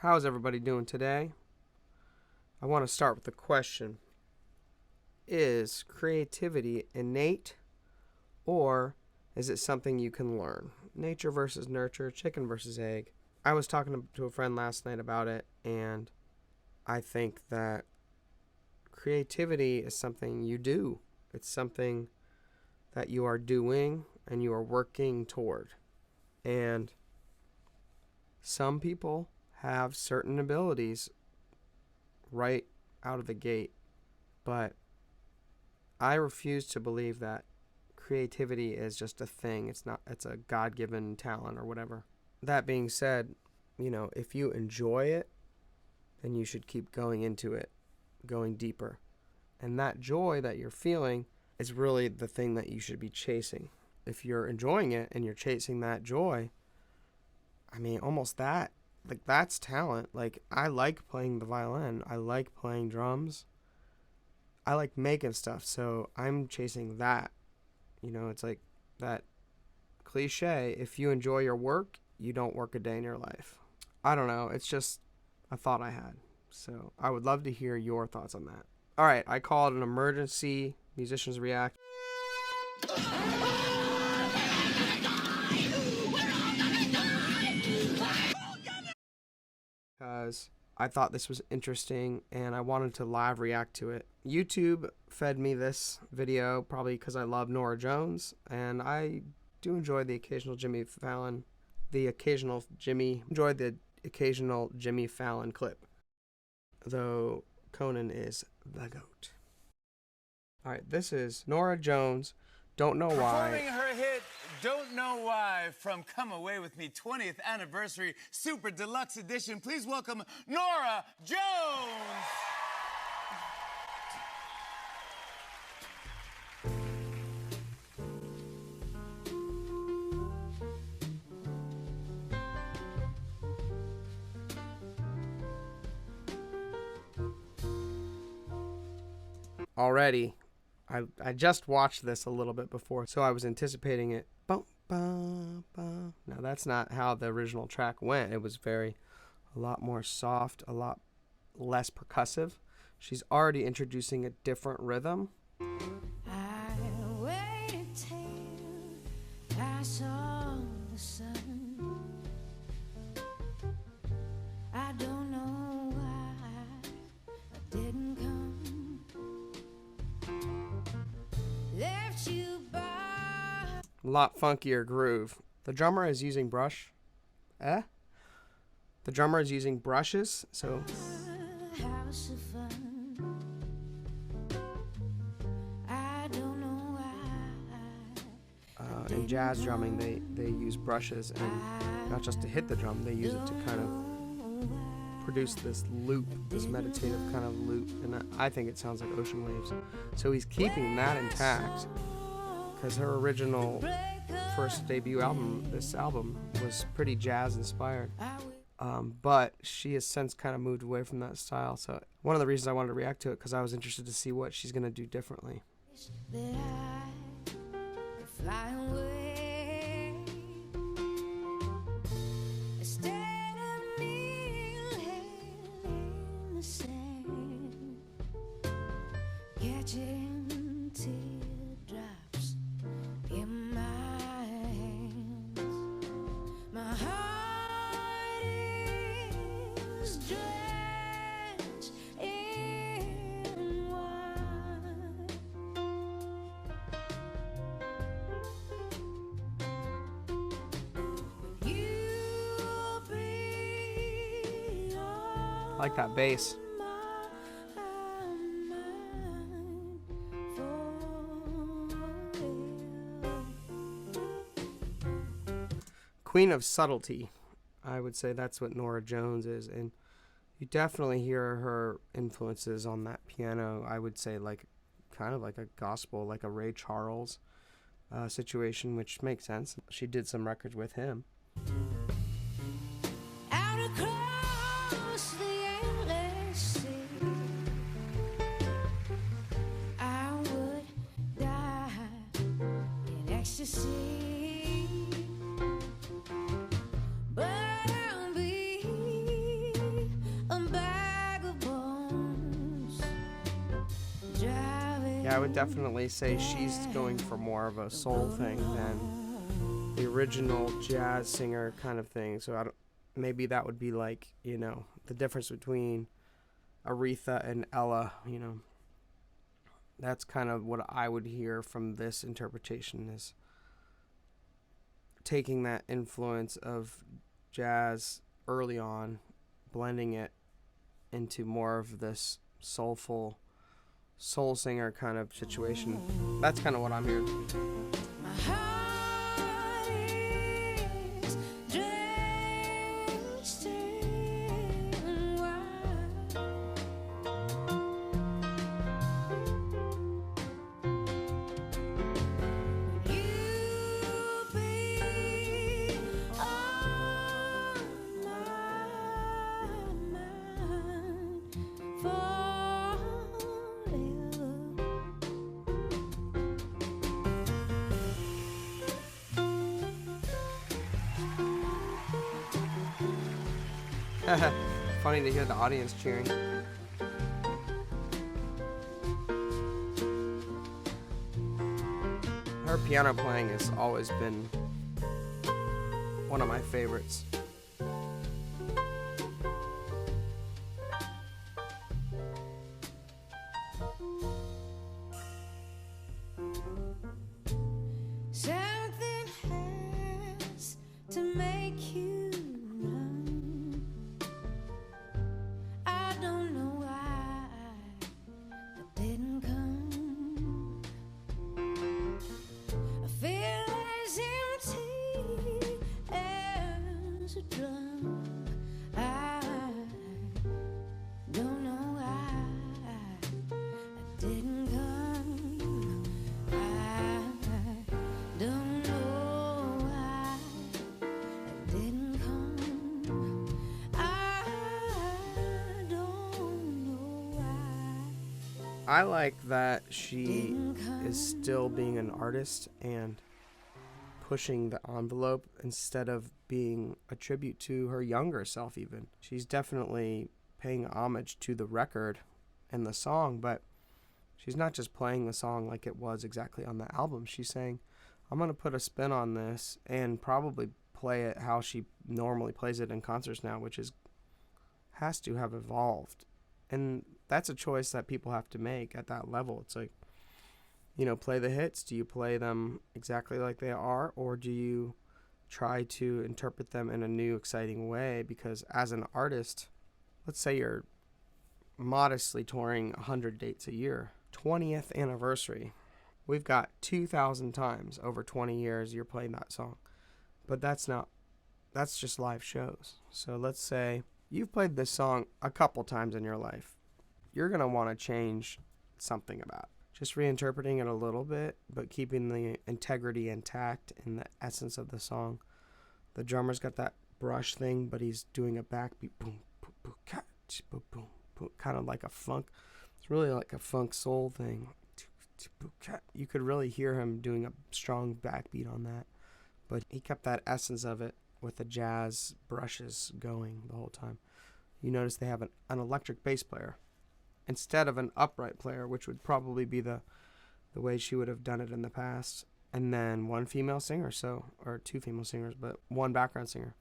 How's everybody doing today? I want to start with the question. Is creativity innate, or is it something you can learn? Nature versus nurture, chicken versus egg. I was talking to a friend last night about it, and I think that creativity is something you do. It's something that you are doing and you are working toward. And some people have certain abilities right out of the gate, but I refuse to believe that creativity is just a thing. It's a God-given talent or whatever. That being said, if you enjoy it, then you should keep going into it, going deeper. And that joy that you're feeling is really the thing that you should be chasing. If you're enjoying it and you're chasing that joy, almost that's talent. I like playing the violin. I like playing drums. I like making stuff, so I'm chasing that. It's like that cliche, if you enjoy your work, you don't work a day in your life. I don't know, it's just a thought I had. So I would love to hear your thoughts on that. All right, I call it an emergency. Musicians react. Because I thought this was interesting and I wanted to live react to it. YouTube fed me this video probably because I love Norah Jones, and I do enjoy the occasional Jimmy Fallon clip, though Conan is the GOAT. All right, this is Norah Jones, Don't Know Why. Performing her hit, Don't Know Why, from Come Away With Me 20th Anniversary Super Deluxe Edition. Please welcome Norah Jones. Already, I just watched this a little bit before, so I was anticipating it. Bum, bum, bum. Now, that's not how the original track went. It was a lot more soft, a lot less percussive. She's already introducing a different rhythm. I waited till I saw the sun. I don't know why I didn't come. Left you by. A lot funkier groove. The drummer is using The drummer is using brushes, so. House of fun. I don't know why. In jazz drumming, they use brushes, and not just to hit the drum, they use it to kind of produce this loop, this meditative kind of loop, and I think it sounds like ocean waves. So he's keeping that intact, because her original first debut album, this album, was pretty jazz inspired. But she has since kind of moved away from that style. So one of the reasons I wanted to react to it, because I was interested to see what she's going to do differently. That I could fly away instead of kneeling in the sand, catching teardrops in my hands. My heart is drenched in wine. You'll be I like that bass. Queen of subtlety. I would say that's what Norah Jones is, and you definitely hear her influences on that piano. I would say kind of like a gospel, like a Ray Charles situation, which makes sense. She did some records with him. out across the endless sea. I would die in ecstasy, but I'll be Yeah, I would definitely say she's going for more of a soul thing than the original jazz singer kind of thing. So maybe that would be like, the difference between Aretha and Ella, That's kind of what I would hear from this interpretation, is taking that influence of jazz early on, blending it into more of this soulful soul singer kind of situation. That's kind of what I'm hearing. My heart is drenched in wine. You be on my mind forever. Funny to hear the audience cheering. Her piano playing has always been one of my favorites. Something has to make you run. I don't know why I didn't come. I feel as empty as a drum. I don't know why I didn't come. I don't know why I didn't come. I don't know why. I like that she is still being an artist and pushing the envelope instead of being a tribute to her younger self even. She's definitely paying homage to the record and the song, but she's not just playing the song like it was exactly on the album. She's saying, I'm going to put a spin on this and probably play it how she normally plays it in concerts now, which has to have evolved. And that's a choice that people have to make at that level. It's like, play the hits. Do you play them exactly like they are, or do you try to interpret them in a new, exciting way? Because as an artist, let's say you're modestly touring 100 dates a year, 20th anniversary. We've got 2,000 times over 20 years you're playing that song. But that's just live shows. So let's say you've played this song a couple times in your life. You're going to want to change something about it. Just reinterpreting it a little bit, but keeping the integrity intact in the essence of the song. The drummer's got that brush thing, but he's doing a backbeat, boom, boom, boom, catch, boom, boom, boom, kind of like a funk. It's really like a funk soul thing. You could really hear him doing a strong backbeat on that, but he kept that essence of it with the jazz brushes going the whole time. You notice they have an electric bass player instead of an upright player, which would probably be the way she would have done it in the past. And then one female singer, or two female singers, but one background singer.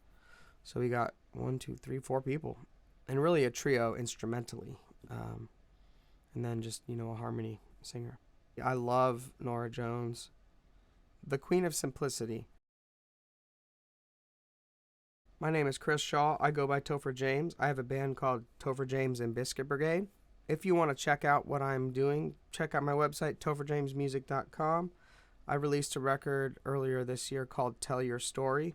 So we got 1, 2, 3, 4 people, and really a trio instrumentally, and then just a harmony singer. I love Norah Jones, the Queen of Simplicity. My name is Chris Shaw. I go by Topher James. I have a band called Topher James and Biscuit Brigade. If you want to check out what I'm doing, check out my website, topherjamesmusic.com. I released a record earlier this year called Tell Your Story.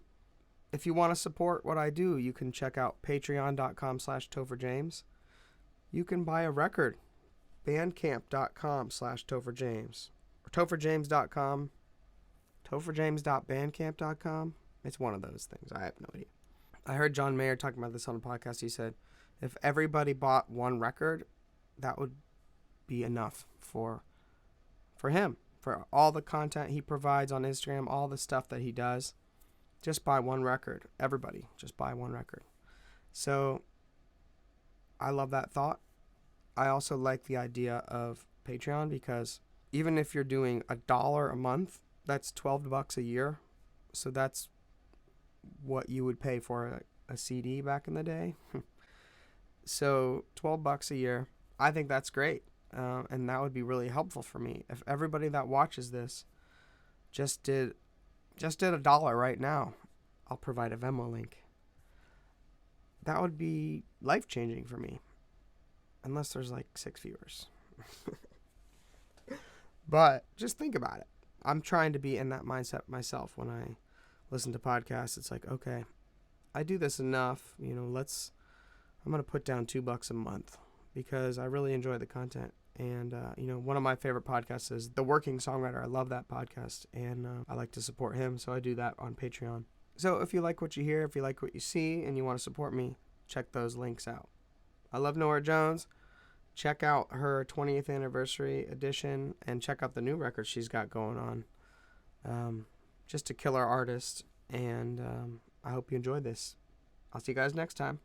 If you want to support what I do, you can check out patreon.com/topherjames. You can buy a record, bandcamp.com/topherjames, or topherjames.com, topherjames.bandcamp.com. It's one of those things. I have no idea. I heard John Mayer talking about this on a podcast. He said, if everybody bought one record, that would be enough for him, for all the content he provides on Instagram, all the stuff that he does. Just buy one record. Everybody, just buy one record. So I love that thought. I also like the idea of Patreon because even if you're doing $1 a month, that's $12 a year. So that's what you would pay for a CD back in the day. So $12 a year, I think that's great. And that would be really helpful for me. If everybody that watches this just did $1 right now, I'll provide a Venmo link. That would be life-changing for me. Unless there's like 6 viewers. But just think about it. I'm trying to be in that mindset myself when I listen to podcasts. It's like, okay, I do this enough. I'm going to put down $2 a month because I really enjoy the content. And, one of my favorite podcasts is The Working Songwriter. I love that podcast, and I like to support him, so I do that on Patreon. So if you like what you hear, if you like what you see, and you want to support me, check those links out. I love Norah Jones. Check out her 20th anniversary edition, and check out the new record she's got going on. Just a killer artist, and I hope you enjoyed this. I'll see you guys next time.